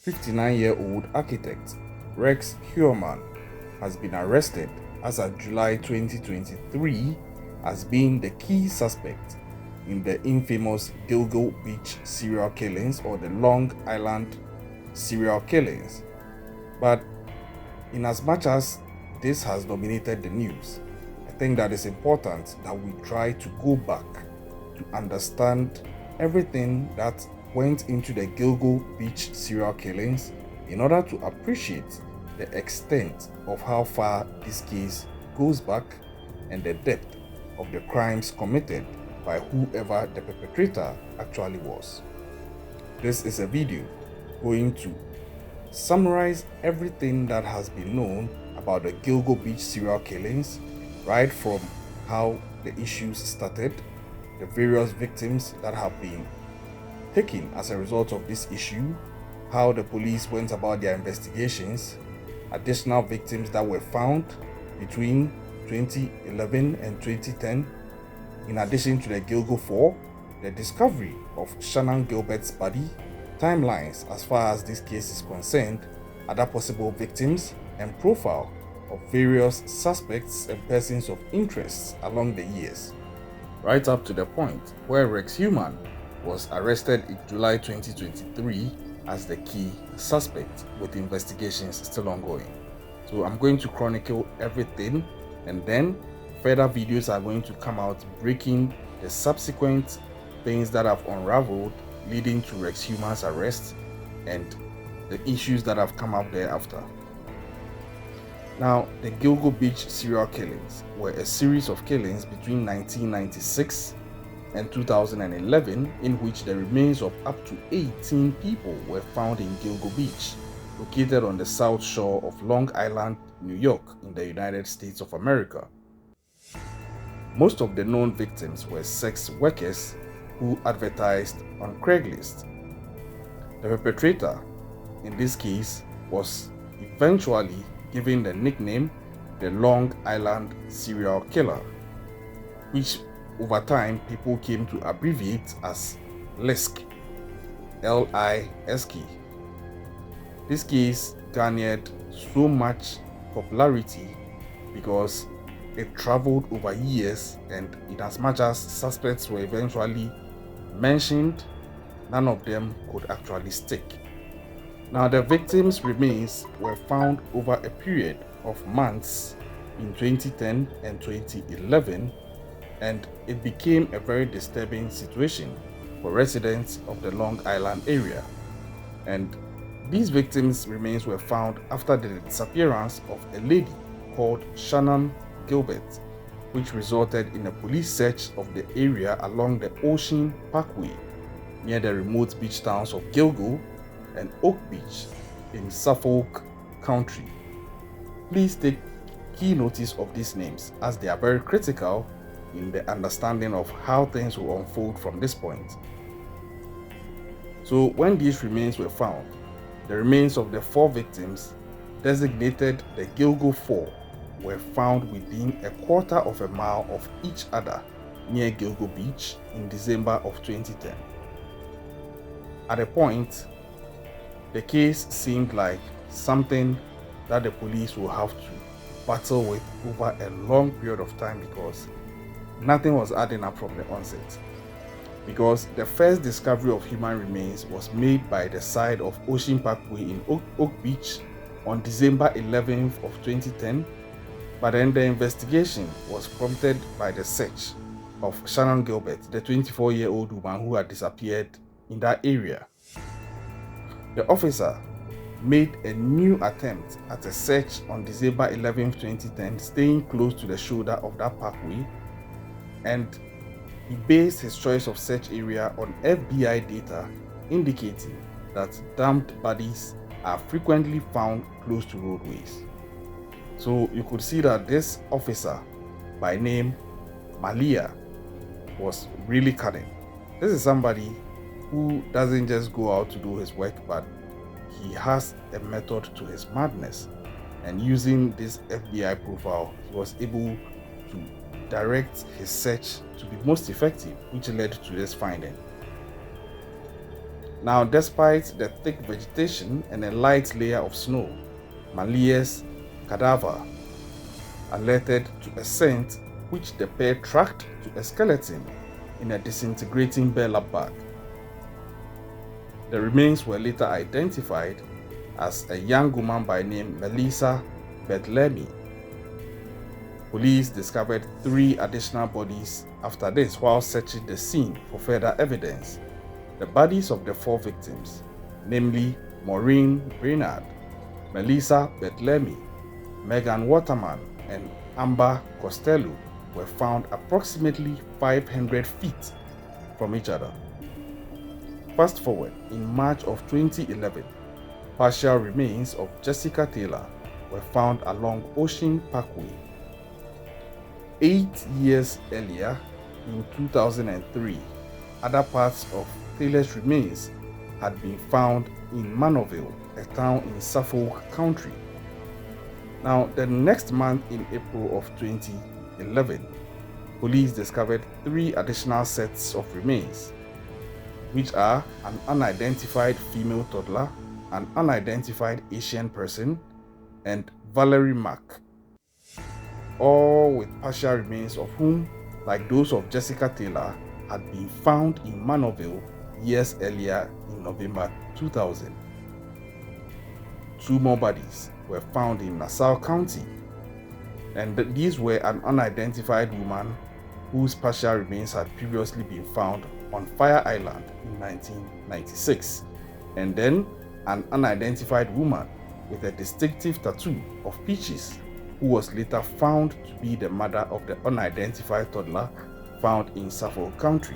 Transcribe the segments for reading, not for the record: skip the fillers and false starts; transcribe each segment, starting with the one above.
59-year-old architect Rex Heuermann has been arrested as of July 2023 as being the key suspect in the infamous Gilgo Beach serial killings or the Long Island serial killings. But in as much as this has dominated the news, I think that it's important that we try to go back to understand everything that went into the Gilgo Beach serial killings in order to appreciate the extent of how far this case goes back and the depth of the crimes committed by whoever the perpetrator actually was. This is a video going to summarize everything that has been known about the Gilgo Beach serial killings, right from how the issues started, the various victims that have been taken as a result of this issue, how the police went about their investigations, additional victims that were found between 2011 and 2010, in addition to the Gilgo 4, the discovery of Shannan Gilbert's body, timelines as far as this case is concerned, other possible victims, and profile of various suspects and persons of interest along the years, right up to the point where Rex Heuermann was arrested in July 2023 as the key suspect, with investigations still ongoing. So I'm going to chronicle everything, and then further videos are going to come out breaking the subsequent things that have unraveled leading to Rex Heuermann's arrest and the issues that have come up thereafter. Now, the Gilgo Beach serial killings were a series of killings between 1996 and 2011 in which the remains of up to 18 people were found in Gilgo Beach, located on the south shore of Long Island, New York, in the United States of America. Most of the known victims were sex workers who advertised on Craigslist. The perpetrator in this case was eventually given the nickname the Long Island Serial Killer, which over time people came to abbreviate as LISK, L-I-S-K. This case garnered so much popularity because it traveled over years, and in as much as suspects were eventually mentioned, none of them could actually stick. Now, the victims' remains were found over a period of months in 2010 and 2011, and it became a very disturbing situation for residents of the Long Island area. And these victims' remains were found after the disappearance of a lady called Shannan Gilbert, which resulted in a police search of the area along the Ocean Parkway near the remote beach towns of Gilgo and Oak Beach in Suffolk County. Please take key notice of these names as they are very critical in the understanding of how things will unfold from this point. So when these remains were found, the remains of the 4 victims designated the Gilgo 4 were found within a quarter of a mile of each other near Gilgo Beach in December of 2010. At a point, the case seemed like something that the police will have to battle with over a long period of time because nothing was adding up from the onset. Because the first discovery of human remains was made by the side of Ocean Parkway in Oak Beach on December 11th of 2010, but then the investigation was prompted by the search of Shannan Gilbert, the 24-year-old woman who had disappeared in that area. The officer made a new attempt at a search on December 11, 2010, staying close to the shoulder of that parkway, and he based his choice of search area on FBI data indicating that dumped bodies are frequently found close to roadways. So you could see that this officer by name Malia was really cunning. This is somebody who doesn't just go out to do his work, but he has a method to his madness. And using this FBI profile, he was able to direct his search to be most effective, which led to this finding. Now, despite the thick vegetation and a light layer of snow, Malia's cadaver alerted to a scent which the pair tracked to a skeleton in a disintegrating burlap bag. The remains were later identified as a young woman by name Melissa Bethlehem. Police discovered 3 additional bodies after this while searching the scene for further evidence. The bodies of the 4 victims, namely Maureen Brainard, Melissa Bethlehem, Megan Waterman, and Amber Costello, were found approximately 500 feet from each other. Fast forward, in March of 2011, partial remains of Jessica Taylor were found along Ocean Parkway. 8 years earlier, in 2003, other parts of Taylor's remains had been found in Manorville, a town in Suffolk County. Now, the next month, in April of 2011, police discovered 3 additional sets of remains, which are an unidentified female toddler, an unidentified Asian person, and Valerie Mack, all with partial remains of whom, like those of Jessica Taylor, had been found in Manorville years earlier in November 2000. 2 more bodies were found in Nassau County, and these were an unidentified woman whose partial remains had previously been found on Fire Island in 1996, and then an unidentified woman with a distinctive tattoo of peaches who was later found to be the mother of the unidentified toddler found in Suffolk County.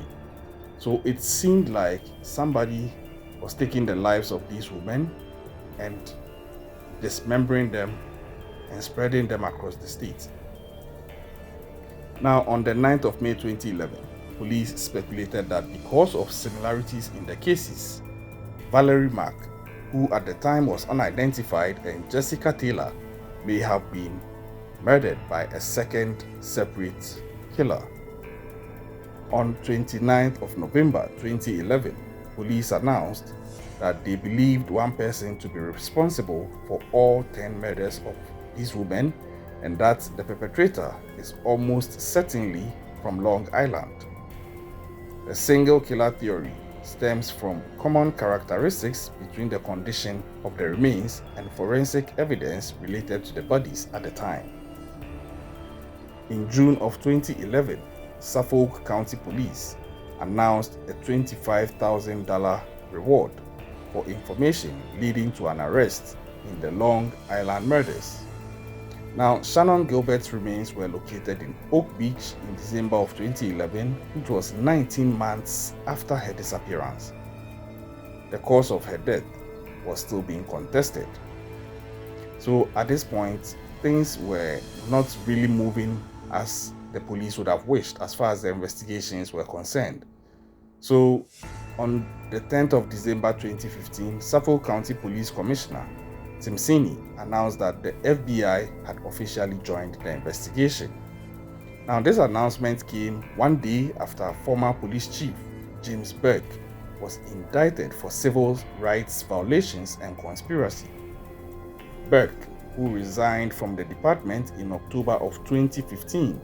So it seemed like somebody was taking the lives of these women and dismembering them and spreading them across the state. Now, on the 9th of May 2011, police speculated that because of similarities in the cases, Valerie Mack, who at the time was unidentified, and Jessica Taylor may have been murdered by a second separate killer. On 29th of November 2011, police announced that they believed one person to be responsible for all 10 murders of these women, and that the perpetrator is almost certainly from Long Island. The single killer theory stems from common characteristics between the condition of the remains and forensic evidence related to the bodies at the time. In June of 2011, Suffolk County Police announced a $25,000 reward for information leading to an arrest in the Long Island murders. Now, Shannan Gilbert's remains were located in Oak Beach in December of 2011, which was 19 months after her disappearance. The cause of her death was still being contested. So at this point, things were not really moving as the police would have wished as far as the investigations were concerned. So on the 10th of December 2015, Suffolk County Police Commissioner Tim Sini announced that the FBI had officially joined the investigation. Now, this announcement came one day after former police chief James Burke was indicted for civil rights violations and conspiracy. Burke, who resigned from the department in October of 2015,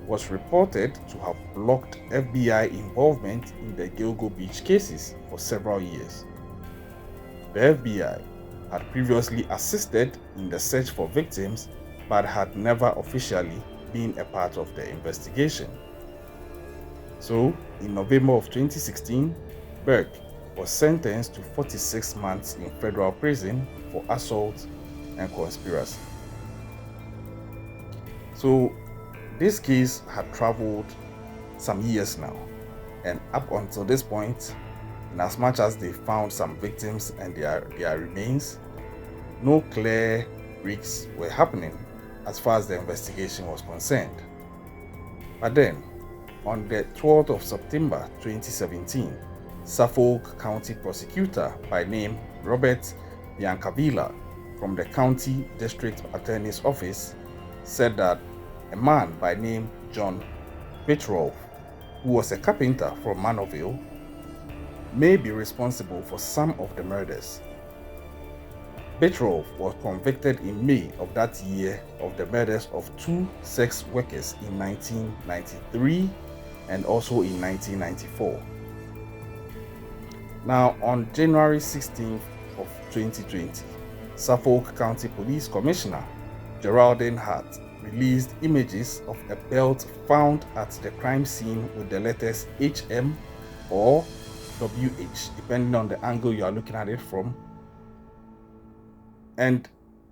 was reported to have blocked FBI involvement in the Gilgo Beach cases for several years. The FBI had previously assisted in the search for victims but had never officially been a part of the investigation. So, in November of 2016, Burke was sentenced to 46 months in federal prison for assault and conspiracy. So, this case had traveled some years now, and up until this point, in as much as they found some victims and their remains, no clear breaks were happening as far as the investigation was concerned. But then, on the 12th of September 2017, Suffolk County prosecutor by name Robert Biancavilla from the County District Attorney's Office said that a man by name John Petrov, who was a carpenter from Manorville, may be responsible for some of the murders. Petrov was convicted in May of that year of the murders of 2 sex workers in 1993 and also in 1994. Now, on January 16th of 2020, Suffolk County Police Commissioner Geraldine Hart released images of a belt found at the crime scene with the letters HM or WH, depending on the angle you are looking at it from. And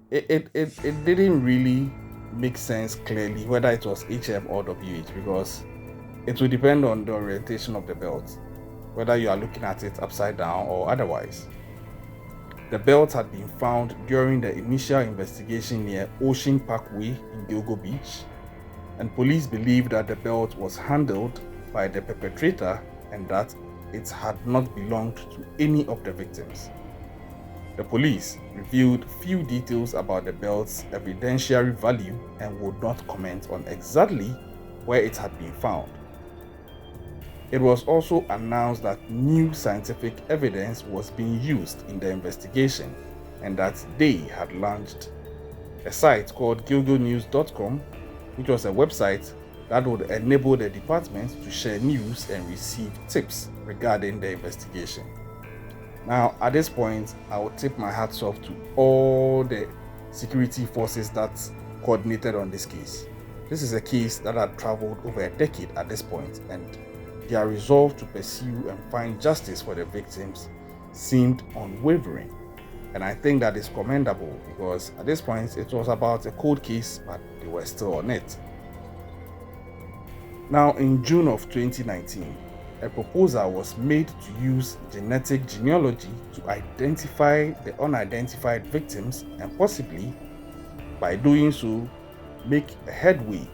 it didn't really make sense clearly whether it was HM or WH, because it will depend on the orientation of the belt, whether you are looking at it upside down or otherwise. The belt had been found during the initial investigation near Ocean Parkway in Gilgo Beach, and police believed that the belt was handled by the perpetrator and that it had not belonged to any of the victims. The police revealed few details about the belt's evidentiary value and would not comment on exactly where it had been found. It was also announced that new scientific evidence was being used in the investigation and that they had launched a site called gilgonews.com, which was a website that would enable the department to share news and receive tips regarding the investigation. Now, at this point, I will tip my hats off to all the security forces that coordinated on this case. This is a case that had traveled over a decade at this point, and their resolve to pursue and find justice for the victims seemed unwavering. And I think that is commendable, because at this point it was about a cold case, but they were still on it. Now, in June of 2019, a proposal was made to use genetic genealogy to identify the unidentified victims and possibly, by doing so, make a headway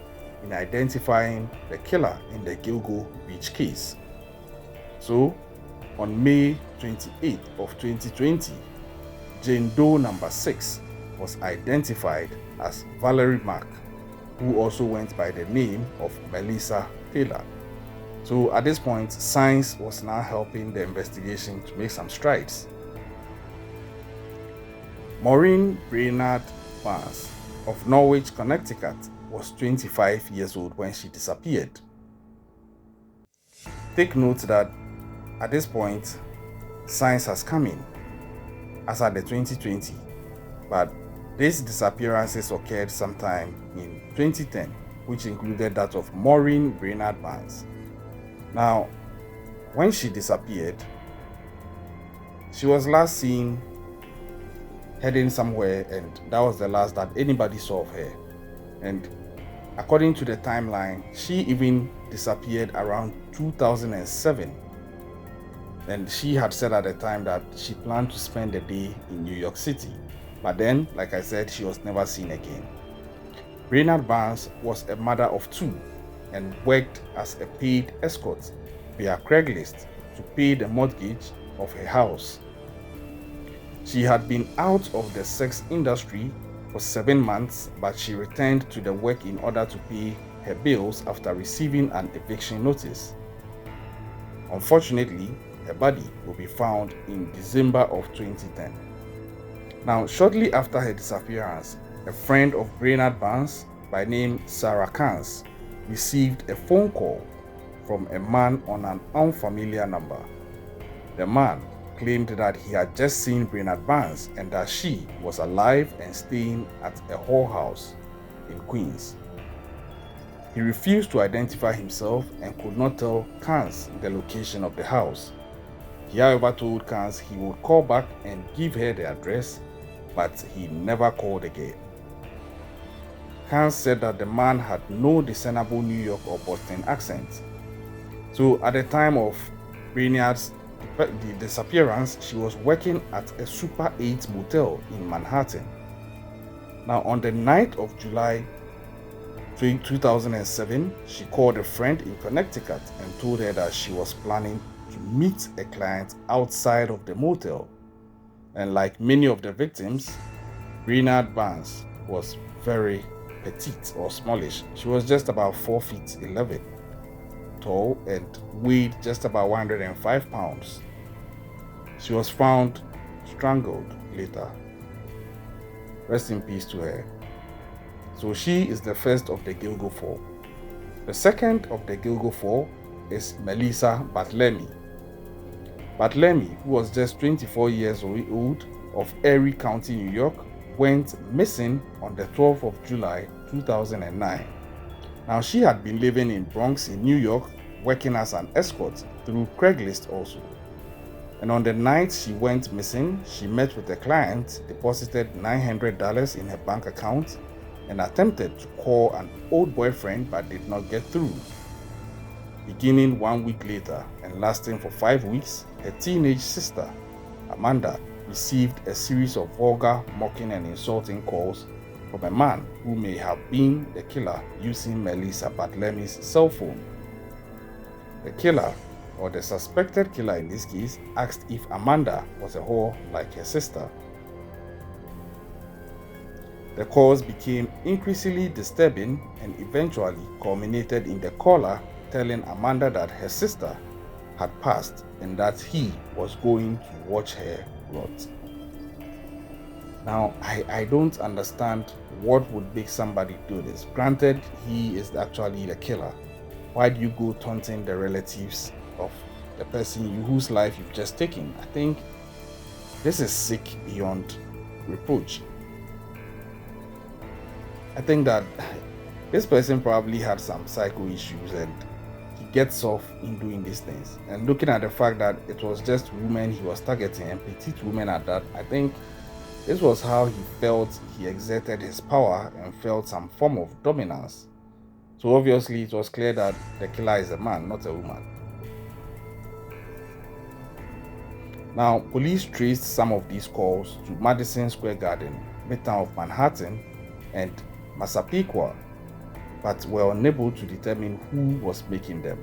in identifying the killer in the Gilgo Beach case. So, on May 28th of 2020, Jane Doe number 6 was identified as Valerie Mack, who also went by the name of Melissa Taylor. So at this point, science was now helping the investigation to make some strides. Maureen Brainerd Barnes of Norwich, Connecticut, was 25 years old when she disappeared. Take note that at this point, science has come in, as at the 2020, but these disappearances occurred sometime in 2010, which included that of Maureen Brainerd Barnes. Now, when she disappeared, she was last seen heading somewhere, and that was the last that anybody saw of her. And according to the timeline, she even disappeared around 2007. And she had said at the time that she planned to spend the day in New York City. But then, like I said, she was never seen again. Brainerd Barnes was a mother of 2 and worked as a paid escort via Craigslist to pay the mortgage of her house. She had been out of the sex industry for 7 months, but she returned to the work in order to pay her bills after receiving an eviction notice. Unfortunately, her body will be found in December of 2010. Now, shortly after her disappearance, a friend of Brainerd Barnes by name Sarah Kans received a phone call from a man on an unfamiliar number. The man claimed that he had just seen Brainerd Barnes and that she was alive and staying at a whorehouse in Queens. He refused to identify himself and could not tell Kans the location of the house. He, however, told Kans he would call back and give her the address, but he never called again. Kans said that the man had no discernible New York or Boston accent. So at the time of Brainerd's disappearance, she was working at a Super 8 motel in Manhattan. Now, on the 9th of July 2007, she called a friend in Connecticut and told her that she was planning to meet a client outside of the motel. And like many of the victims, Brainerd Barnes was very petite or smallish. She was just about 4 feet 11 tall and weighed just about 105 pounds. She was found strangled later. Rest in peace to her. So she is the first of the Gilgo Four. The second of the Gilgo Four is Melissa Bartlemy. Bartlemy, who was just 24 years old, of Erie County, New York, went missing on the 12th of July 2009. Now, she had been living in Bronx in New York, working as an escort through Craigslist also. And on the night she went missing, she met with a client, deposited $900 in her bank account, and attempted to call an old boyfriend but did not get through. Beginning 1 week later and lasting for 5 weeks, her teenage sister, Amanda, received a series of vulgar, mocking and insulting calls from a man who may have been the killer using Melissa Bartlemy's cell phone. The killer, or the suspected killer in this case, asked if Amanda was a whore like her sister. The calls became increasingly disturbing and eventually culminated in the caller telling Amanda that her sister had passed and that he was going to watch her rot. Now, I don't understand what would make somebody do this. Granted, he is actually the killer. Why do you go taunting the relatives of the person whose life you've just taken? I think this is sick beyond reproach. I think that this person probably had some psycho issues and he gets off in doing these things. And looking at the fact that it was just women he was targeting, and petite women at that, I think this was how he felt he exerted his power and felt some form of dominance. So obviously it was clear that the killer is a man, not a woman. Now, police traced some of these calls to Madison Square Garden, Midtown of Manhattan, and Massapequa, but were unable to determine who was making them.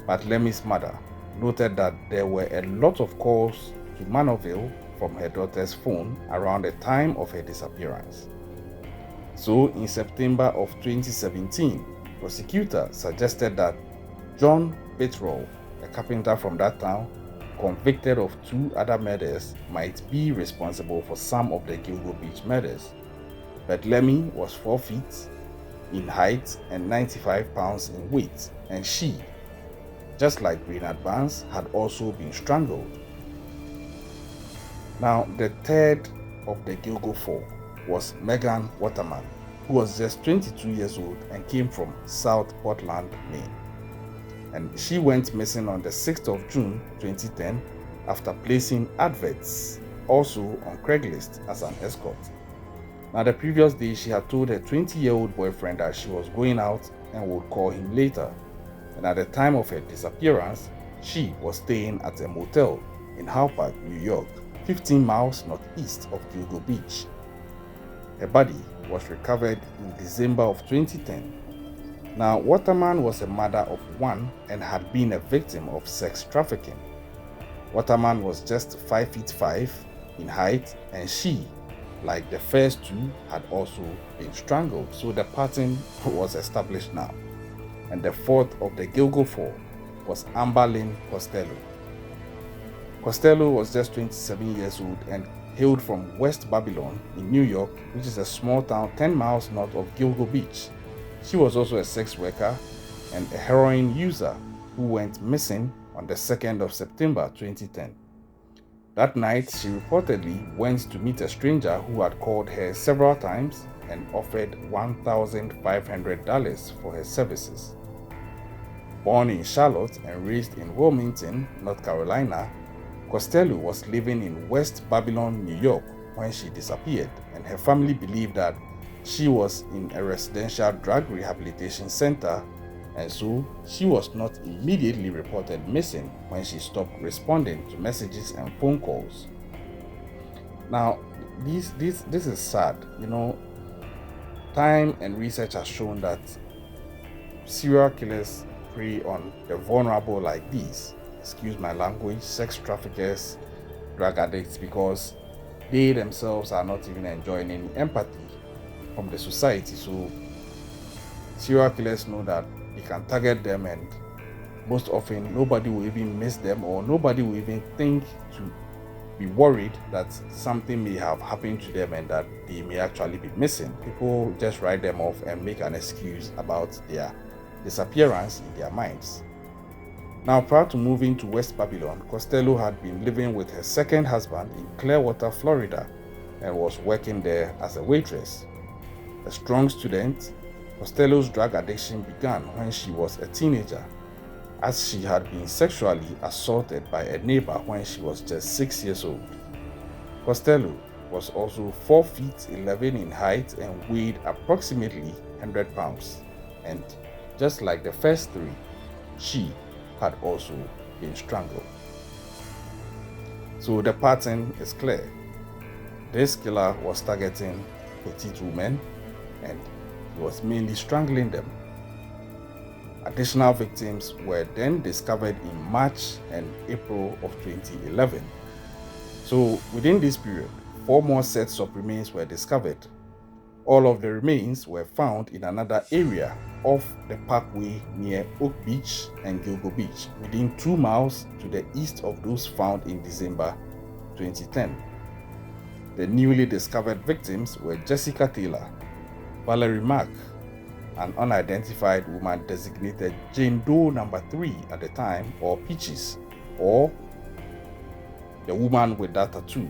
Bartlemy's mother noted that there were a lot of calls to Manorville from her daughter's phone around the time of her disappearance. So, in September of 2017, prosecutors suggested that John Bitrol, a carpenter from that town, convicted of 2 other murders, might be responsible for some of the Gilgo Beach murders. Bartlemy was 4 feet in height and 95 pounds in weight, and she, just like Reynard Barnes, had also been strangled. Now, the third of the Gilgo Four was Megan Waterman, who was just 22 years old and came from South Portland, Maine. And she went missing on the 6th of June 2010 after placing adverts also on Craigslist as an escort. Now, the previous day, she had told her 20-year-old boyfriend that she was going out and would call him later. And at the time of her disappearance, she was staying at a motel in Howpark, New York, 15 miles northeast of Gilgo Beach. Her body was recovered in December of 2010. Now, Waterman was a mother of 1 and had been a victim of sex trafficking. Waterman was just 5 feet 5 in height, and she, like the first 2, had also been strangled. So the pattern was established now. And the fourth of the Gilgo Four was Amber Lynn Costello. Costello was just 27 years old and hailed from West Babylon in New York, which is a small town 10 miles north of Gilgo Beach. She was also a sex worker and a heroin user who went missing on the 2nd of September 2010. That night, she reportedly went to meet a stranger who had called her several times and offered $1,500 for her services. Born in Charlotte and raised in Wilmington, North Carolina, Costello was living in West Babylon, New York when she disappeared, and her family believed that she was in a residential drug rehabilitation center, and so she was not immediately reported missing when she stopped responding to messages and phone calls. Now, this is sad. Time and research has shown that serial killers prey on the vulnerable like these, excuse my language, sex traffickers, drug addicts, because they themselves are not even enjoying any empathy from the society. So serial killers know that they can target them and most often nobody will even miss them, or nobody will even think to be worried that something may have happened to them and that they may actually be missing. People just write them off and make an excuse about their disappearance in their minds. Now, prior to moving to West Babylon, Costello had been living with her second husband in Clearwater, Florida, and was working there as a waitress. A strong student, Costello's drug addiction began when she was a teenager, as she had been sexually assaulted by a neighbor when she was just 6 years old. Costello was also 4 feet 11 in height and weighed approximately 100 pounds. And just like the first three, she had also been strangled. So the pattern is clear. This killer was targeting petite women and he was mainly strangling them. Additional victims were then discovered in March and April of 2011. So within this period, 4 more sets of remains were discovered. All of the remains were found in another area off the parkway near Oak Beach and Gilgo Beach, within 2 miles to the east of those found in December 2010. The newly discovered victims were Jessica Taylor, Valerie Mack, an unidentified woman designated Jane Doe number 3 at the time, or Peaches, or the woman with that tattoo,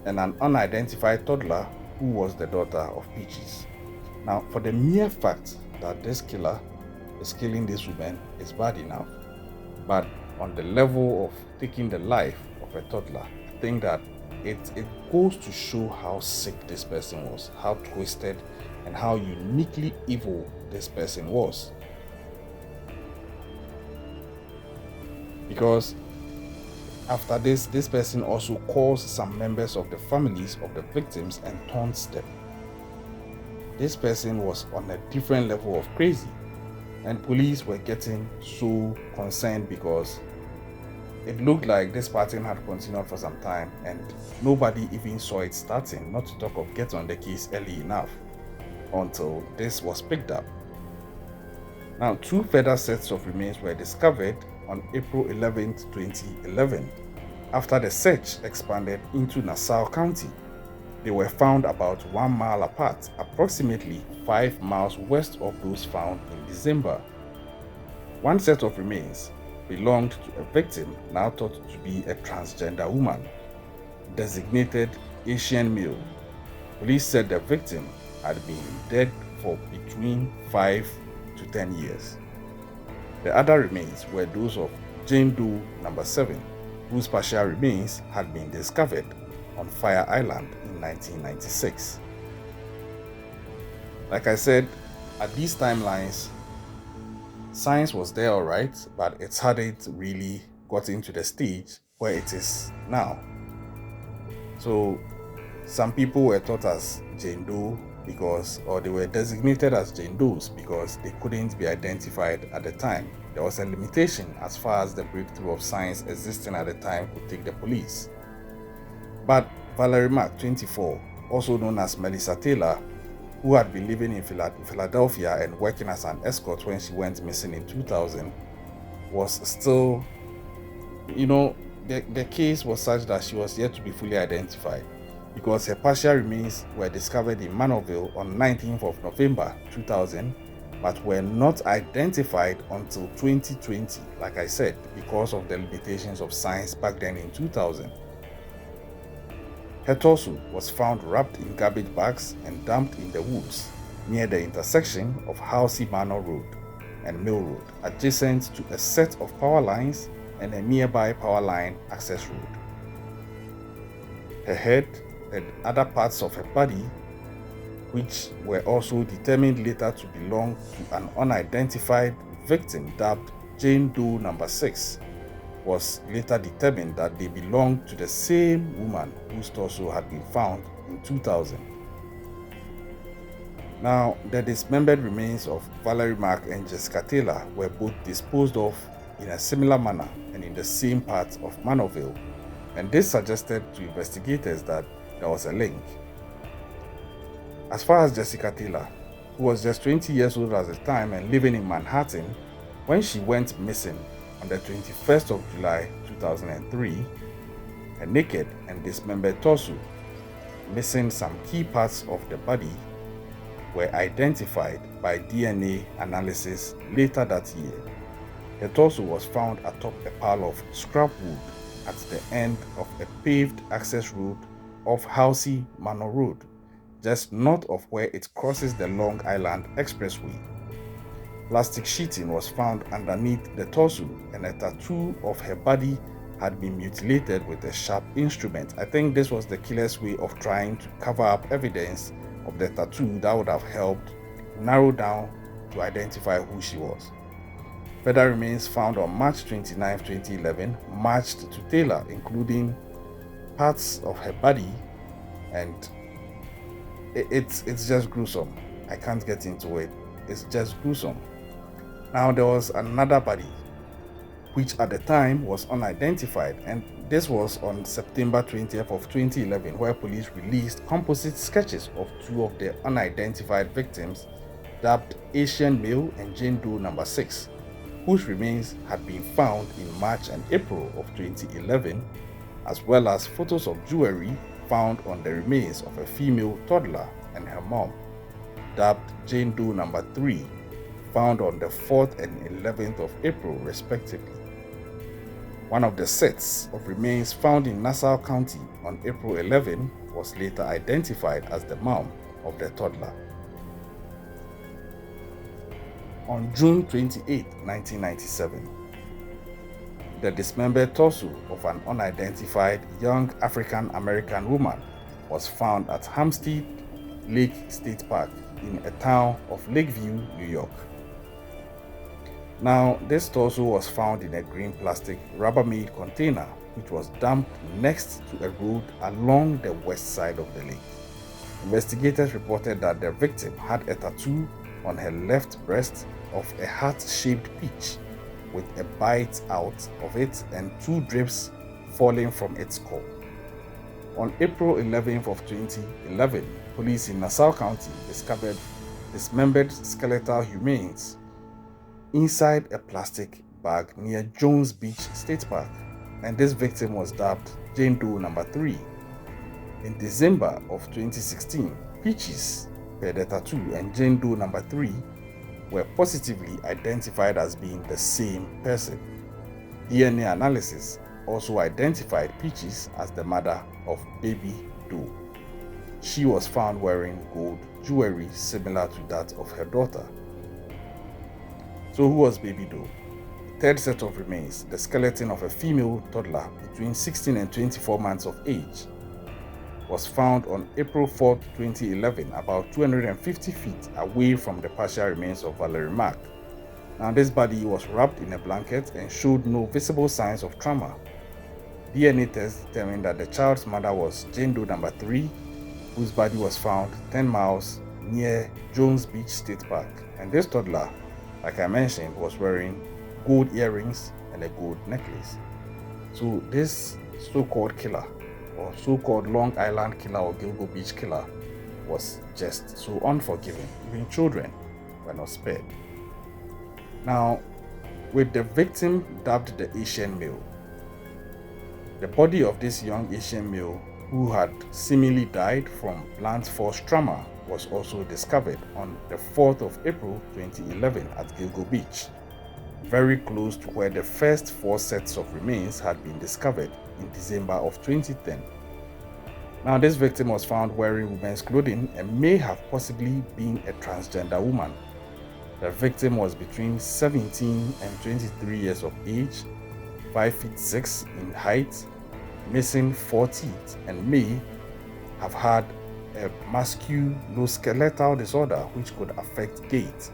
and an unidentified toddler who was the daughter of Peaches. Now, for the mere fact that this killer is killing this woman is bad enough, but on the level of taking the life of a toddler, I think that it goes to show how sick this person was, how twisted and how uniquely evil this person was. Because after this person also calls some members of the families of the victims and taunts them. This person was on a different level of crazy, and police were getting so concerned because it looked like this pattern had continued for some time and nobody even saw it starting, not to talk of get on the case early enough, until this was picked up. Now, 2 further sets of remains were discovered on April 11, 2011, after the search expanded into Nassau County. They were found about 1 mile apart, approximately 5 miles west of those found in December. One set of remains belonged to a victim now thought to be a transgender woman, designated Asian male. Police said the victim had been dead for between 5 to 10 years. The other remains were those of Jane Doe number 7, whose partial remains had been discovered on Fire Island in 1996. Like I said, at these timelines, science was there alright, but it hadn't really gotten to the stage where it is now. So some people were thought as Jane Doe or they were designated as Jane Does because they couldn't be identified at the time. There was a limitation as far as the breakthrough of science existing at the time could take the police. But Valerie Mack, 24, also known as Melissa Taylor, who had been living in Philadelphia and working as an escort when she went missing in 2000, was still, the case was such that she was yet to be fully identified, because her partial remains were discovered in Manorville on 19th of November 2000, but were not identified until 2020, like I said, because of the limitations of science back then in 2000. Her torso was found wrapped in garbage bags and dumped in the woods near the intersection of Halsey Manor Road and Mill Road, adjacent to a set of power lines and a nearby power line access road. Her head and other parts of her body, which were also determined later to belong to an unidentified victim dubbed Jane Doe number 6, was later determined that they belonged to the same woman whose torso had been found in 2000. Now, the dismembered remains of Valerie Mack and Jessica Taylor were both disposed of in a similar manner and in the same part of Manorville, and this suggested to investigators that there was a link. As far as Jessica Taylor, who was just 20 years old at the time and living in Manhattan, when she went missing, On the 21st of July 2003, a naked and dismembered torso, missing some key parts of the body, were identified by DNA analysis later that year. The torso was found atop a pile of scrap wood at the end of a paved access road off Halsey Manor Road, just north of where it crosses the Long Island Expressway. Plastic sheeting was found underneath the torso, and a tattoo of her body had been mutilated with a sharp instrument. I think this was the killer's way of trying to cover up evidence of the tattoo that would have helped narrow down to identify who she was. Further remains found on March 29, 2011, matched to Taylor, including parts of her body, and it's just gruesome. I can't get into it. It's just gruesome. Now there was another body, which at the time was unidentified, and this was on September 20th of 2011, where police released composite sketches of two of the unidentified victims, dubbed Asian Male and Jane Doe number 6, whose remains had been found in March and April of 2011, as well as photos of jewelry found on the remains of a female toddler and her mom, dubbed Jane Doe number 3, found on the 4th and 11th of April respectively. One of the sets of remains found in Nassau County on April 11 was later identified as the mom of the toddler. On June 28, 1997, the dismembered torso of an unidentified young African-American woman was found at Hampstead Lake State Park in a town of Lakeview, New York. Now, this torso was found in a green plastic Rubbermaid container, which was dumped next to a road along the west side of the lake. Investigators reported that the victim had a tattoo on her left breast of a heart-shaped peach with a bite out of it and 2 drips falling from its core. On April 11th of 2011, police in Nassau County discovered dismembered skeletal remains inside a plastic bag near Jones Beach State Park, and this victim was dubbed Jane Doe number 3. In December of 2016, Peaches, per the tattoo, and Jane Doe number 3 were positively identified as being the same person. DNA analysis also identified Peaches as the mother of baby Doe. She was found wearing gold jewelry similar to that of her daughter. So who was baby Doe? The third set of remains, the skeleton of a female toddler between 16 and 24 months of age, was found on April 4, 2011, about 250 feet away from the partial remains of Valerie Mack. Now, this body was wrapped in a blanket and showed no visible signs of trauma. DNA tests determined that the child's mother was Jane Doe number 3, whose body was found 10 miles near Jones Beach State Park. And this toddler, like I mentioned, was wearing gold earrings and a gold necklace. So this so-called killer, or so-called Long Island killer or Gilgo Beach killer, was just so unforgiving. Even children were not spared. Now, with the victim dubbed the Asian Male, the body of this young Asian male who had seemingly died from blunt force trauma was also discovered on the 4th of April 2011 at Gilgo Beach, very close to where the first 4 sets of remains had been discovered in December of 2010. Now, this victim was found wearing women's clothing and may have possibly been a transgender woman. The victim was between 17 and 23 years of age, 5 feet 6 in height, missing 4 teeth, and may have had a musculoskeletal disorder which could affect gait.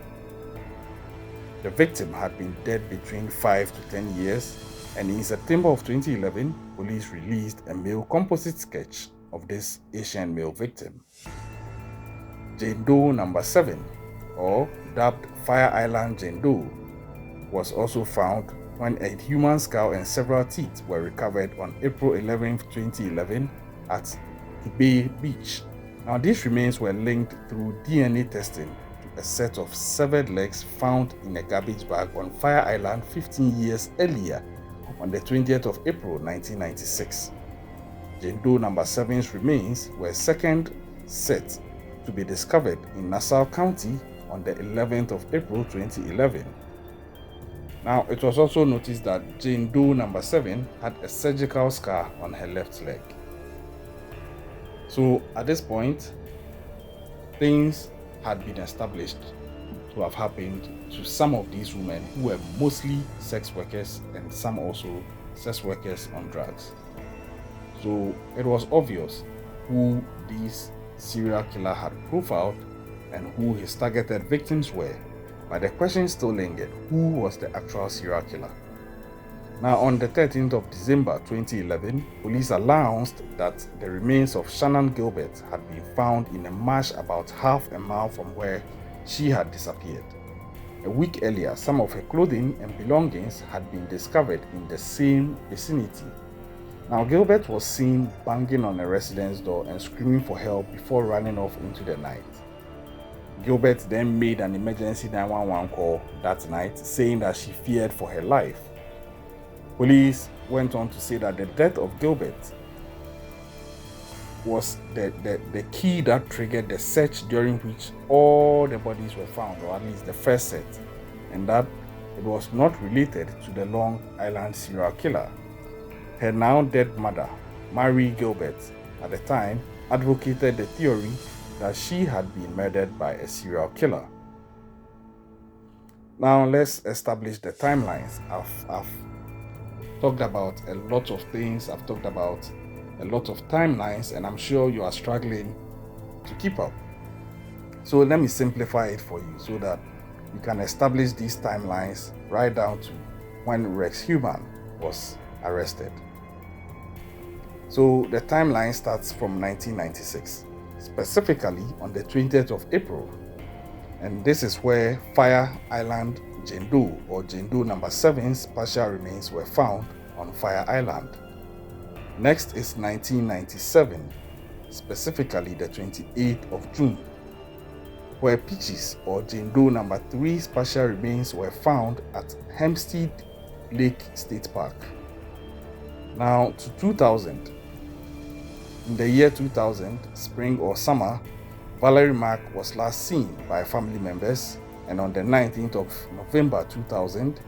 The victim had been dead between 5 to 10 years, and in September of 2011, police released a male composite sketch of this Asian male victim. Jane Doe number 7, or dubbed Fire Island Jane Doe, was also found when a human skull and several teeth were recovered on April 11, 2011 at Gilgo Beach. Now, these remains were linked through DNA testing to a set of severed legs found in a garbage bag on Fire Island 15 years earlier on the 20th of April 1996. Jane Doe number 7's remains were second set to be discovered in Nassau County on the 11th of April 2011. Now, it was also noticed that Jane Doe number 7 had a surgical scar on her left leg. So at this point, things had been established to have happened to some of these women who were mostly sex workers and some also sex workers on drugs. So it was obvious who this serial killer had profiled and who his targeted victims were, but the question still lingered: who was the actual serial killer? Now, on the 13th of December 2011, police announced that the remains of Shannan Gilbert had been found in a marsh about half a mile from where she had disappeared. A week earlier, some of her clothing and belongings had been discovered in the same vicinity. Now, Gilbert was seen banging on a resident's door and screaming for help before running off into the night. Gilbert then made an emergency 911 call that night, saying that she feared for her life. Police went on to say that the death of Gilbert was the key that triggered the search during which all the bodies were found, or at least the first set, and that it was not related to the Long Island serial killer. Her now dead mother, Mary Gilbert, at the time advocated the theory that she had been murdered by a serial killer. Now let's establish the timelines. I've talked about a lot of things, I've talked about a lot of timelines, and I'm sure you are struggling to keep up. So let me simplify it for you so that you can establish these timelines right down to when Rex Heumann was arrested. So the timeline starts from 1996, specifically on the 20th of April, and this is where Fire Island Jane Doe, or Jane Doe number 7's partial remains were found on Fire Island. Next is 1997, specifically the 28th of June, where Peaches, or Jane Doe number 3's partial remains were found at Hempstead Lake State Park. Now to 2000. In the year 2000, spring or summer, Valerie Mack was last seen by family members, and on the 19th of November 2000,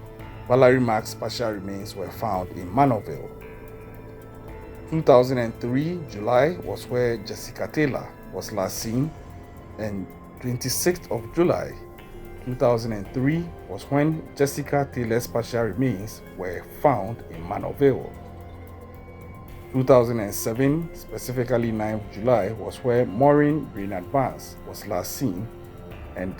Valerie Mack's partial remains were found in Manorville. 2003 July was where Jessica Taylor was last seen, and 26th of July 2003 was when Jessica Taylor's partial remains were found in Manorville. 2007, specifically 9th July, was where Maureen Brainerd Vance was last seen, and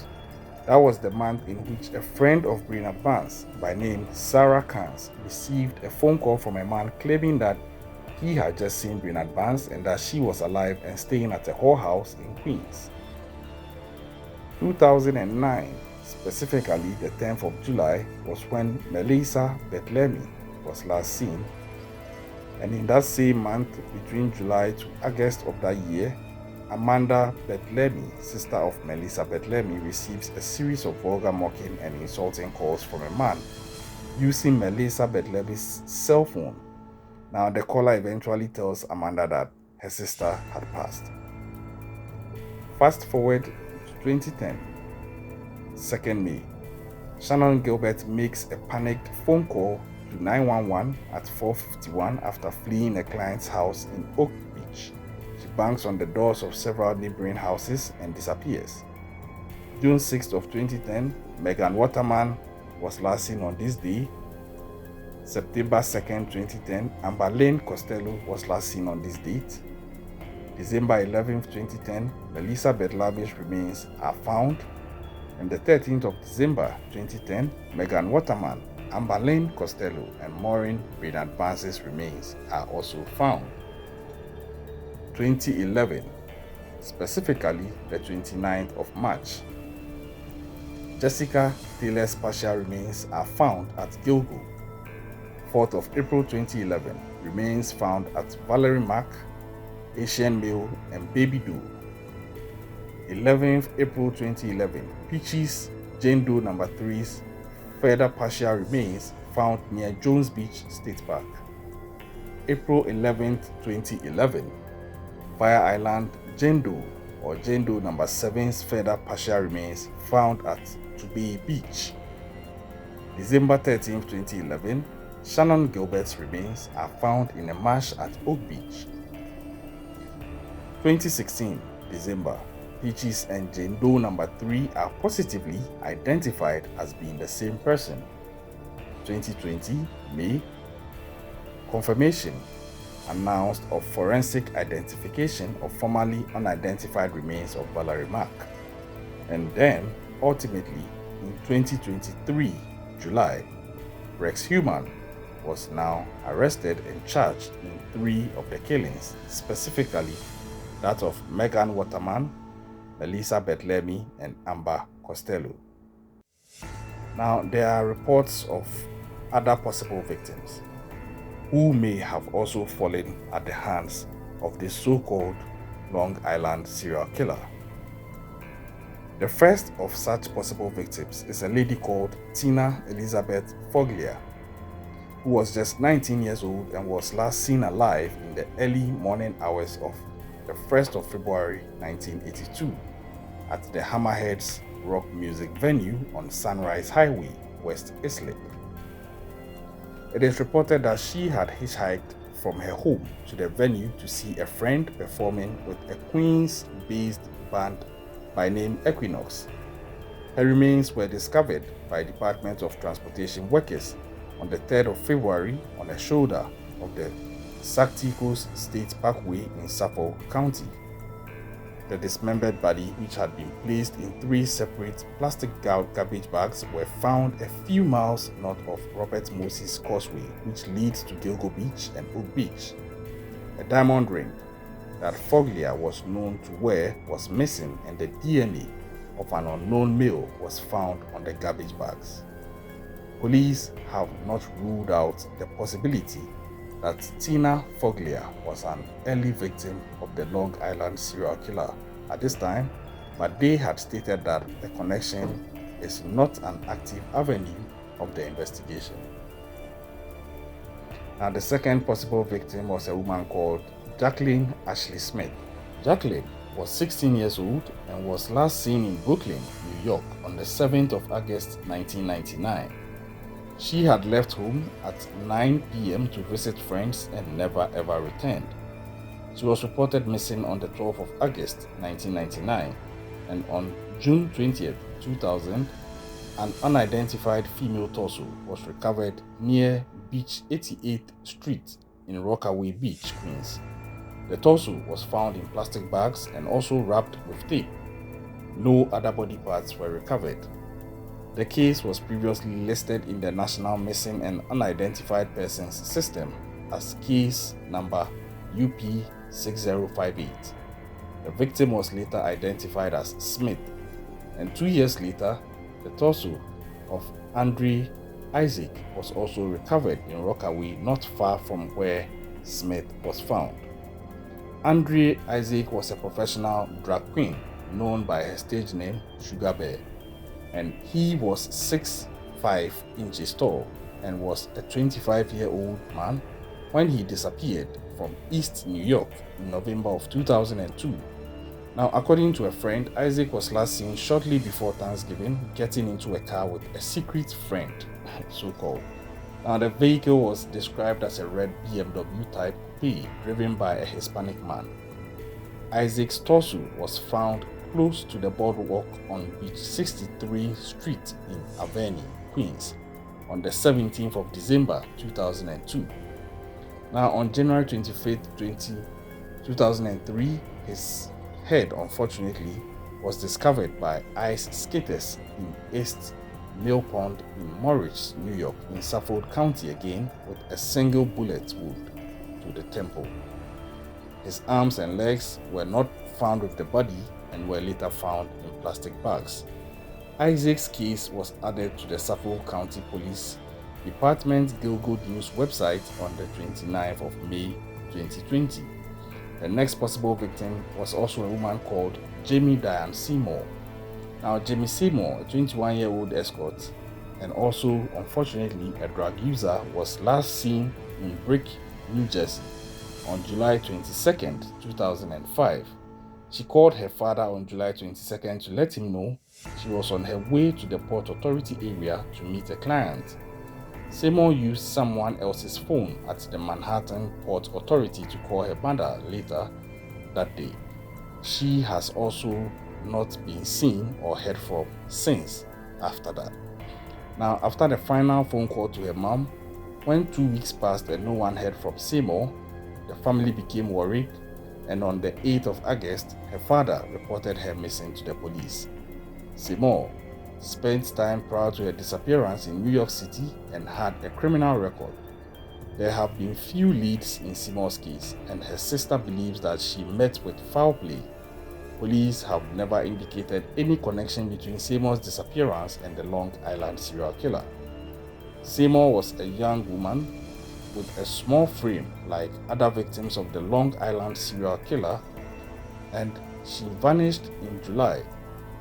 that was the month in which a friend of Brainerd Vance by name Sarah Kans received a phone call from a man claiming that he had just seen Brainerd Vance and that she was alive and staying at a whorehouse in Queens. 2009, specifically the 10th of July, was when Melissa Betlemy was last seen, and in that same month, between July to August of that year, Amanda Betlemy, sister of Melissa Betlemy, receives a series of vulgar mocking and insulting calls from a man using Melissa Betlemy's cell phone. Now, the caller eventually tells Amanda that her sister had passed. Fast forward to 2010, 2nd May, Shannan Gilbert makes a panicked phone call to 911 at 4:51 after fleeing a client's house in Oak Beach. She bangs on the doors of several neighboring houses and disappears. June 6th of 2010, Megan Waterman was last seen on this day. September 2nd, 2010, Amber Lane Costello was last seen on this date. December 11th, 2010, Melissa Betlemy's remains are found. And the 13th of December, 2010, Megan Waterman, Amber Lane Costello, and Maureen Brainerd Vance's remains are also found. 2011, specifically the 29th of March, Jessica Taylor's partial remains are found at Gilgo. 4th of April 2011, remains found at Valerie Mack, Asian Male, and Baby Doe. 11th April 2011, Peaches Jane Doe number 3's further partial remains found near Jones Beach State Park. April 11th, 2011, Fire Island Jane Doe or Jane Doe number 7's further partial remains found at Tubay Beach. December 13th, 2011, Shannan Gilbert's remains are found in a marsh at Oak Beach. 2016, December, Peaches and Jane Doe number 3 are positively identified as being the same person. 2020, May, confirmation announced of forensic identification of formerly unidentified remains of Valerie Mack. And then, ultimately, in 2023, July, Rex Human was now arrested and charged in 3 of the killings, specifically that of Megan Waterman, Melissa Betlemy, and Amber Costello. Now, there are reports of other possible victims who may have also fallen at the hands of the so-called Long Island serial killer. The first of such possible victims is a lady called Tina Elizabeth Foglia, who was just 19 years old and was last seen alive in the early morning hours of the 1st of February 1982 at the Hammerheads rock music venue on Sunrise Highway, West Islip. It is reported that she had hitchhiked from her home to the venue to see a friend performing with a Queens-based band by name Equinox. Her remains were discovered by Department of Transportation workers on the 3rd of February on a shoulder of the Sacticos State Parkway in Suffolk County. The dismembered body, which had been placed in 3 separate plastic garbage bags, were found a few miles north of Robert Moses Causeway, which leads to Gilgo Beach and Oak Beach. A diamond ring that Foglia was known to wear was missing, and the DNA of an unknown male was found on the garbage bags. Police have not ruled out the possibility that Tina Foglia was an early victim of the Long Island serial killer at this time, but they had stated that the connection is not an active avenue of the investigation. Now, the second possible victim was a woman called Jacqueline Ashley Smith. Jacqueline was 16 years old and was last seen in Brooklyn, New York on the 7th of August 1999. She had left home at 9 p.m. to visit friends and never ever returned. She was reported missing on the 12th of August 1999, and on June 20th, 2000, an unidentified female torso was recovered near Beach 88th Street in Rockaway Beach, Queens. The torso was found in plastic bags and also wrapped with tape. No other body parts were recovered. The case was previously listed in the National Missing and Unidentified Persons System as case number UP6058. The victim was later identified as Smith, and 2 years later, the torso of Andre Isaac was also recovered in Rockaway, not far from where Smith was found. Andre Isaac was a professional drag queen known by her stage name Sugar Bear, and he was 6'5" tall and was a 25-year-old man when he disappeared from East New York in November of 2002. Now, according to a friend, Isaac was last seen shortly before Thanksgiving getting into a car with a secret friend, so-called. Now, the vehicle was described as a red BMW type coupe driven by a Hispanic man. Isaac's torso was found close to the boardwalk on Beach 63 Street in Avenue, Queens, on the 17th of December 2002. Now, on January 25th, 2003, his head, unfortunately, was discovered by ice skaters in East Mill Pond in Morris, New York, in Suffolk County again, with a single bullet wound to the temple. His arms and legs were not found with the body and were later found in plastic bags. Isaac's case was added to the Suffolk County Police Department Gilgo News website on the 29th of May 2020. The next possible victim was also a woman called Jamie Diane Seymour. Now, Jamie Seymour, a 21-year-old escort and also, unfortunately, a drug user, was last seen in Brick, New Jersey on July 22nd, 2005. She called her father on July 22nd to let him know she was on her way to the Port Authority area to meet a client. Seymour used someone else's phone at the Manhattan Port Authority to call her mother later that day. She has also not been seen or heard from since after that. Now, after the final phone call to her mom, when 2 weeks passed and no one heard from Seymour, the family became worried, and on the 8th of August, her father reported her missing to the police. Seymour spent time prior to her disappearance in New York City and had a criminal record. There have been few leads in Seymour's case, and her sister believes that she met with foul play. Police have never indicated any connection between Seymour's disappearance and the Long Island serial killer. Seymour was a young woman with a small frame like other victims of the Long Island serial killer, and she vanished in July,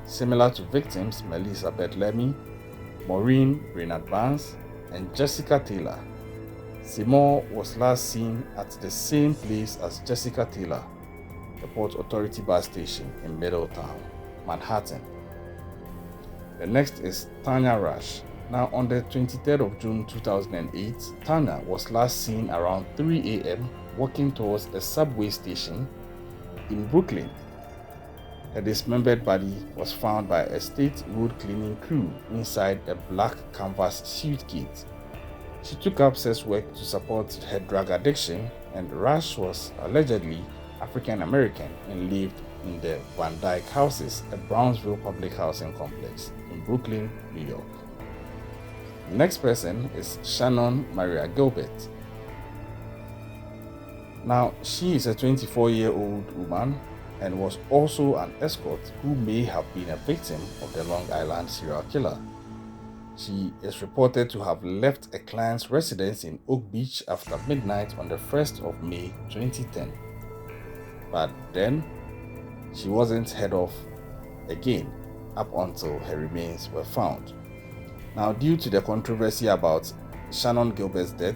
similar to victims Melissa Lemmy, Maureen Brainerd Barnes, and Jessica Taylor. Seymour was last seen at the same place as Jessica Taylor, the Port Authority bus station in Middletown, Manhattan. The next is Tanya Rush. Now, on the 23rd of June 2008, Tanya was last seen around 3 a.m. walking towards a subway station in Brooklyn. Her dismembered body was found by a state road cleaning crew inside a black canvas suitcase. She took up sex work to support her drug addiction, and Rush was allegedly African American and lived in the Van Dyke Houses, a Brownsville public housing complex in Brooklyn, New York. The next person is Shannan Gilbert. Now, she is a 24-year-old woman and was also an escort who may have been a victim of the Long Island serial killer. She is reported to have left a client's residence in Oak Beach after midnight on the 1st of May 2010. But then, she wasn't heard of again up until her remains were found. Now, due to the controversy about Shannan Gilbert's death,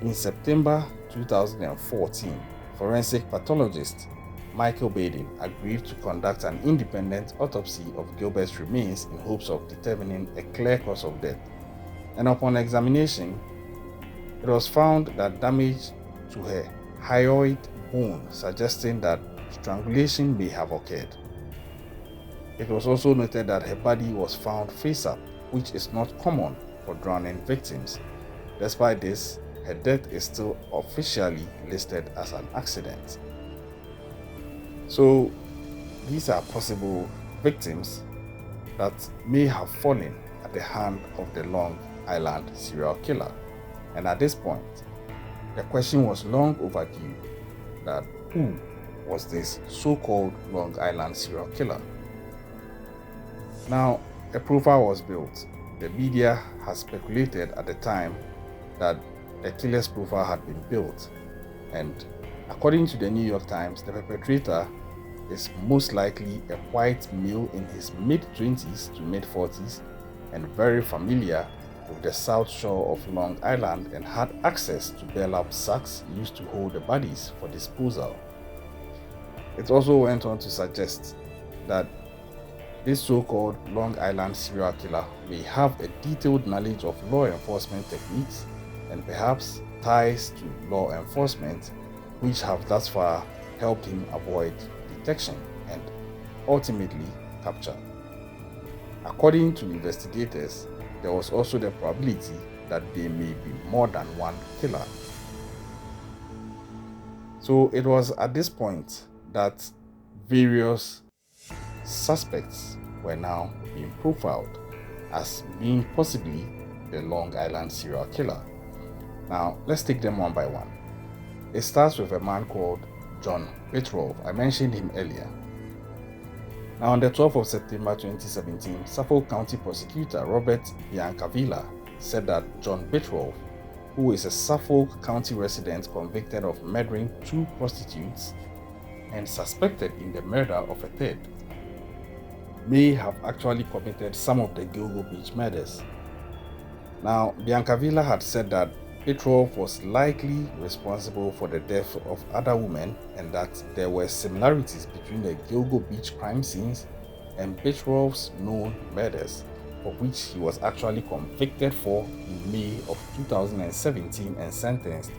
in September 2014, forensic pathologist Michael Baden agreed to conduct an independent autopsy of Gilbert's remains in hopes of determining a clear cause of death. And upon examination, it was found that damage to her hyoid bone, suggesting that strangulation may have occurred. It was also noted that her body was found face up, which is not common for drowning victims. Despite this, her death is still officially listed as an accident. So, these are possible victims that may have fallen at the hand of the Long Island serial killer. And at this point, the question was long overdue that who was this so-called Long Island serial killer? Now, a profile was built. The media has speculated at the time that the killer's profile had been built, and according to the New York Times, the perpetrator is most likely a white male in his mid-20s to mid-40s and very familiar with the South Shore of Long Island and had access to bail-up sacks used to hold the bodies for disposal. It also went on to suggest that this so-called Long Island serial killer may have a detailed knowledge of law enforcement techniques and perhaps ties to law enforcement, which have thus far helped him avoid detection and ultimately capture. According to investigators, there was also the probability that there may be more than one killer. So it was at this point that various suspects were now being profiled as being possibly the Long Island serial killer. Now, let's take them one by one. It starts with a man called John Bitrov. I mentioned him earlier. Now, on the 12th of September 2017, Suffolk County Prosecutor Robert Biancavilla said that John Bitrov, who is a Suffolk County resident convicted of murdering 2 prostitutes and suspected in the murder of a third, may have actually committed some of the Gilgo Beach murders. Now, Biancavilla had said that Petrov was likely responsible for the death of other women and that there were similarities between the Gilgo Beach crime scenes and Petrov's known murders, for which he was actually convicted for in May of 2017 and sentenced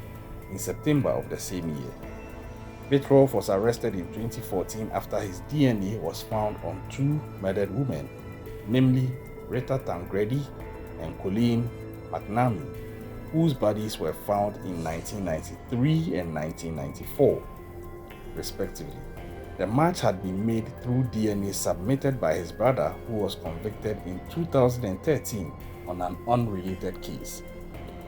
in September of the same year. Petrov was arrested in 2014 after his DNA was found on two murdered women, namely Rita Tangredi and Colleen McNamee, whose bodies were found in 1993 and 1994, respectively. The match had been made through DNA submitted by his brother, who was convicted in 2013 on an unrelated case.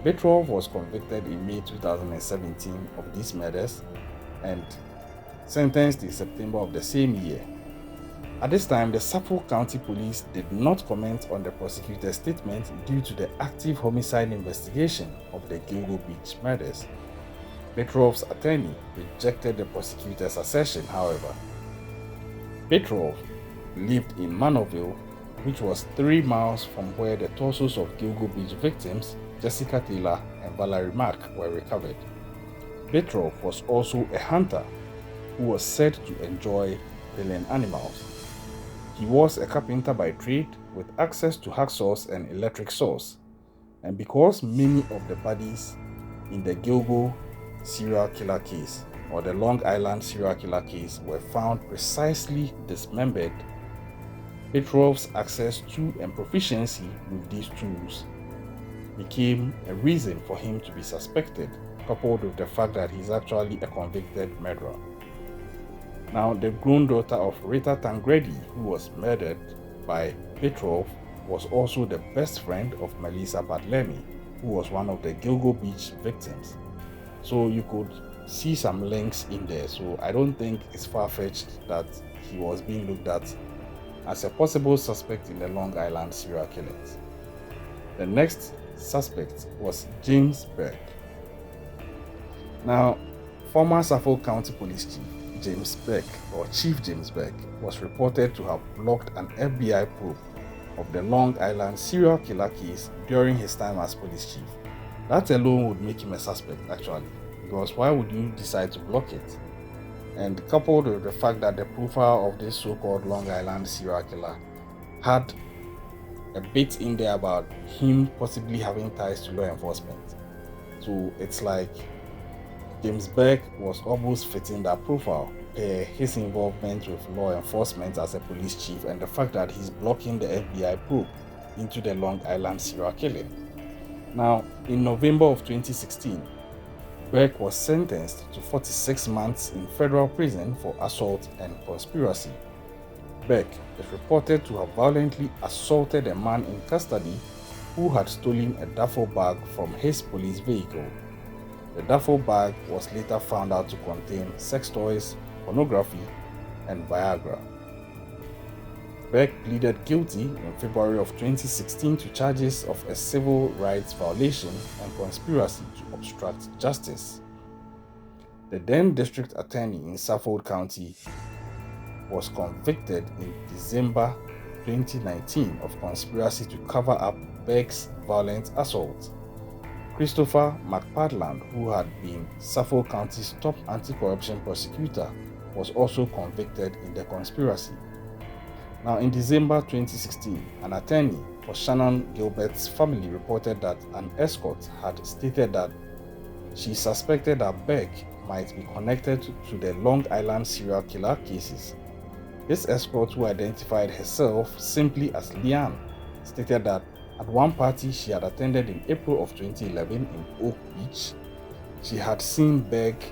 Petrov was convicted in May 2017 of these murders and sentenced in September of the same year. At this time, the Suffolk County Police did not comment on the prosecutor's statement due to the active homicide investigation of the Gilgo Beach murders. Petrov's attorney rejected the prosecutor's assertion, however. Petrov lived in Manorville, which was 3 miles from where the torsos of Gilgo Beach victims, Jessica Taylor and Valerie Mack, were recovered. Petrov was also a hunter who was said to enjoy killing animals. He was a carpenter by trade with access to hacksaws and electric saws, and because many of the bodies in the Gilgo serial killer case or the Long Island serial killer case were found precisely dismembered, Petrov's access to and proficiency with these tools became a reason for him to be suspected, coupled with the fact that he's actually a convicted murderer. Now, the grown daughter of Rita Tangredi, who was murdered by Petrov, was also the best friend of Melissa Badlemi, who was one of the Gilgo Beach victims. So you could see some links in there. So I don't think it's far-fetched that he was being looked at as a possible suspect in the Long Island serial killings. The next suspect was James Burke. Now, former Suffolk County Police Chief James Burke, or Chief James Burke, was reported to have blocked an FBI probe of the Long Island serial killer case during his time as police chief. That alone would make him a suspect, actually, because why would you decide to block it? And coupled with the fact that the profile of this so-called Long Island serial killer had a bit in there about him possibly having ties to law enforcement. So it's like James Burke was almost fitting that profile, his involvement with law enforcement as a police chief and the fact that he's blocking the FBI probe into the Long Island serial killing. Now, in November of 2016, Burke was sentenced to 46 months in federal prison for assault and conspiracy. Burke is reported to have violently assaulted a man in custody who had stolen a duffel bag from his police vehicle. The duffel bag was later found out to contain sex toys, pornography, and Viagra. Burke pleaded guilty in February of 2016 to charges of a civil rights violation and conspiracy to obstruct justice. The then district attorney in Suffolk County was convicted in December 2019 of conspiracy to cover up Burke's violent assault. Christopher McPartland, who had been Suffolk County's top anti-corruption prosecutor, was also convicted in the conspiracy. Now, in December 2016, an attorney for Shannan Gilbert's family reported that an escort had stated that she suspected that Burke might be connected to the Long Island serial killer cases. This escort, who identified herself simply as Leanne, stated that at one party she had attended in April of 2011 in Oak Beach, she had seen Burke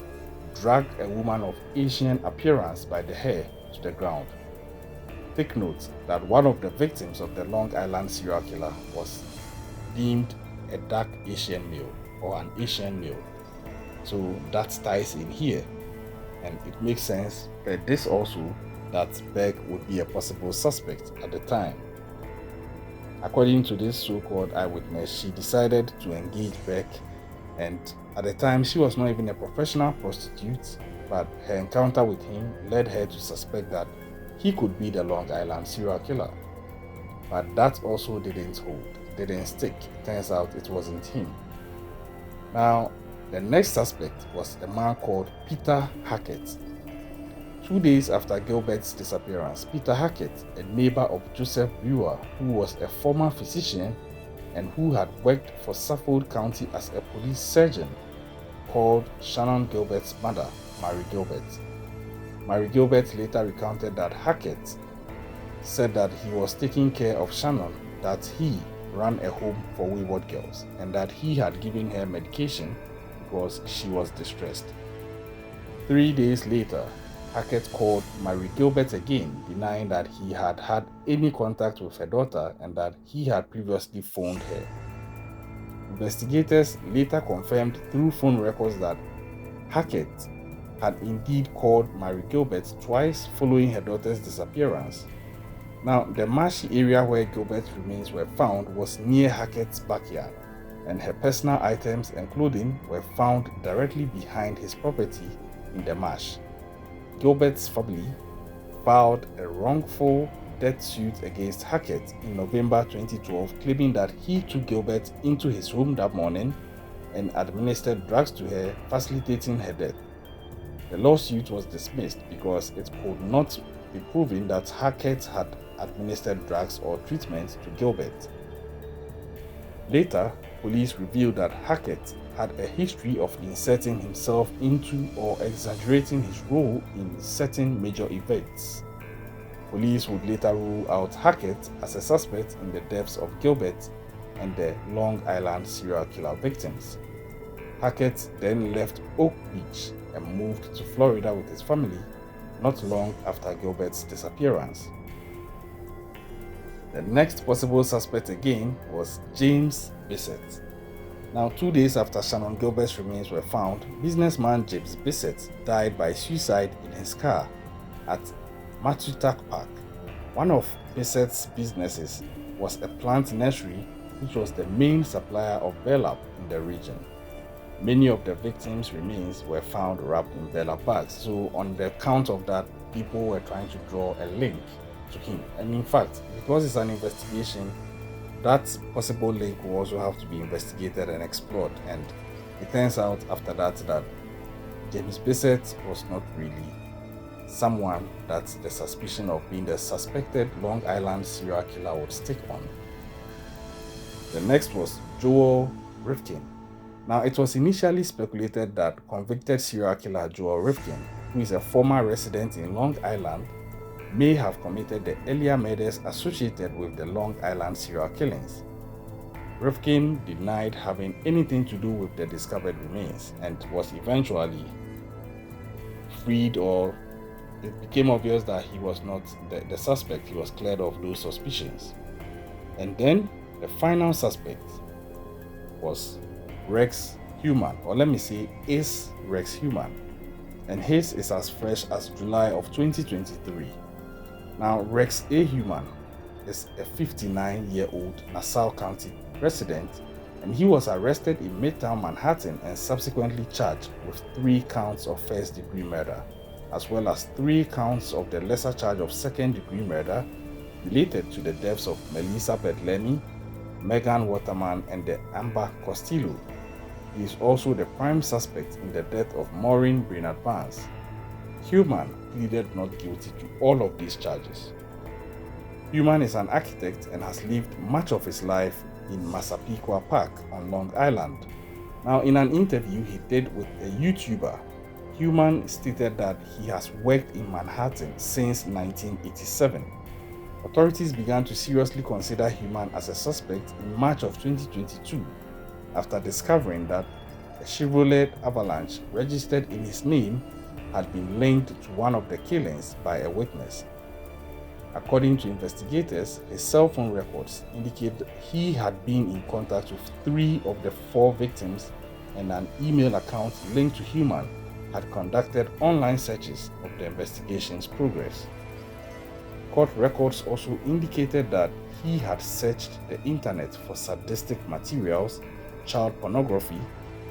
drag a woman of Asian appearance by the hair to the ground. Take note that one of the victims of the Long Island serial killer was deemed a dark Asian male or an Asian male. So that ties in here, and it makes sense that this also that Burke would be a possible suspect at the time. According to this so-called eyewitness, she decided to engage Burke, and at the time she was not even a professional prostitute. but her encounter with him led her to suspect that he could be the Long Island serial killer. But that also didn't stick. It turns out it wasn't him. Now, the next suspect was a man called Peter Hackett. 2 days after Gilbert's disappearance, Peter Hackett, a neighbor of Joseph Brewer, who was a former physician and who had worked for Suffolk County as a police surgeon, called Shannan Gilbert's mother, Mary Gilbert. Mary Gilbert later recounted that Hackett said that he was taking care of Shannan, that he ran a home for wayward girls, and that he had given her medication because she was distressed. 3 days later, Hackett called Mary Gilbert again, denying that he had had any contact with her daughter and that he had previously phoned her. Investigators later confirmed through phone records that Hackett had indeed called Mary Gilbert twice following her daughter's disappearance. Now, the marshy area where Gilbert's remains were found was near Hackett's backyard, and her personal items and clothing were found directly behind his property in the marsh. Gilbert's family filed a wrongful death suit against Hackett in November 2012, claiming that he took Gilbert into his home that morning and administered drugs to her, facilitating her death. The lawsuit was dismissed because it could not be proven that Hackett had administered drugs or treatment to Gilbert. Later, police revealed that Hackett had a history of inserting himself into or exaggerating his role in certain major events. Police would later rule out Hackett as a suspect in the deaths of Gilbert and the Long Island serial killer victims. Hackett then left Oak Beach and moved to Florida with his family not long after Gilbert's disappearance. The next possible suspect again was James Bissett. Now, 2 days after Shannan Gilbert's remains were found, businessman James Bissett died by suicide in his car at Matutak Park. One of Bissett's businesses was a plant nursery, which was the main supplier of burlap in the region. Many of the victims' remains were found wrapped in burlap bags, so on the count of that, people were trying to draw a link to him. And in fact, because it's an investigation, that possible link will also have to be investigated and explored. And it turns out after that James Bissett was not really someone that the suspicion of being the suspected Long Island serial killer would stick on. The next was Joel Rifkin. Now, it was initially speculated that convicted serial killer Joel Rifkin, who is a former resident in Long Island, may have committed the earlier murders associated with the Long Island serial killings. Rifkin denied having anything to do with the discovered remains and was eventually freed, or it became obvious that he was not the suspect. He was cleared of those suspicions. And then the final suspect was Rex Heumann, or let me say is Rex Heumann, and his is as fresh as July of 2023. Now, Rex A. Heumann is a 59-year-old Nassau County resident, and he was arrested in Midtown Manhattan and subsequently charged with 3 counts of first-degree murder, as well as 3 counts of the lesser charge of second-degree murder related to the deaths of Melissa Bedlemy, Megan Waterman, and the Amber Costello. He is also the prime suspect in the death of Maureen Brainerd Barnes. Heumann pleaded not guilty to all of these charges. Heumann is an architect and has lived much of his life in Massapequa Park on Long Island. Now, in an interview he did with a YouTuber, Heumann stated that he has worked in Manhattan since 1987. Authorities began to seriously consider Heumann as a suspect in March of 2022 after discovering that a Chevrolet Avalanche registered in his name had been linked to one of the killings by a witness. According to investigators, his cell phone records indicate he had been in contact with 3 of the 4 victims, and an email account linked to Heumann had conducted online searches of the investigation's progress. Court records also indicated that he had searched the internet for sadistic materials, child pornography,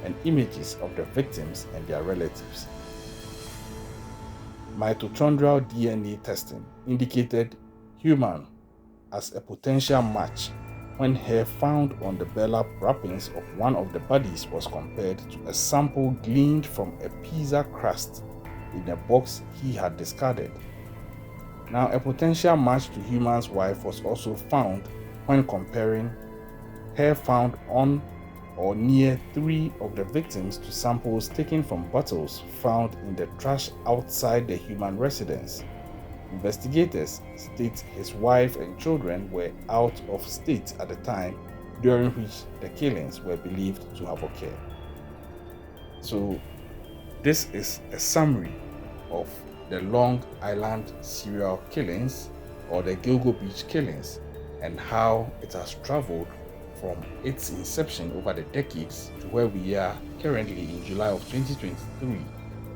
and images of the victims and their relatives. mitochondrial DNA testing indicated human as a potential match when hair found on the burlap wrappings of one of the bodies was compared to a sample gleaned from a pizza crust in a box he had discarded. Now, a potential match to human's wife was also found when comparing hair found on or near 3 of the victims to samples taken from bottles found in the trash outside the human residence. Investigators state his wife and children were out of state at the time during which the killings were believed to have occurred. So, this is a summary of the Long Island serial killings or the Gilgo Beach killings and how it has traveled from its inception over the decades to where we are currently in July of 2023,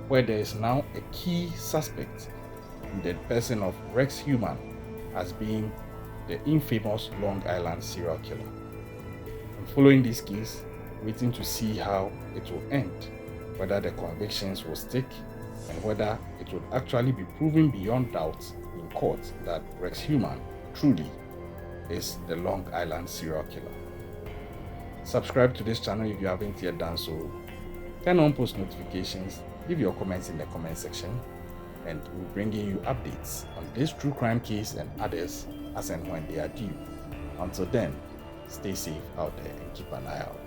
where there is now a key suspect in the person of Rex Human as being the infamous Long Island serial killer. I'm following this case, waiting to see how it will end, whether the convictions will stick and whether it would actually be proven beyond doubt in court that Rex Human truly is the Long Island serial killer. Subscribe to this channel if you haven't yet done so. Turn on post notifications, leave your comments in the comment section, and we'll be bringing you updates on this true crime case and others as and when they are due. Until then, stay safe out there and keep an eye out.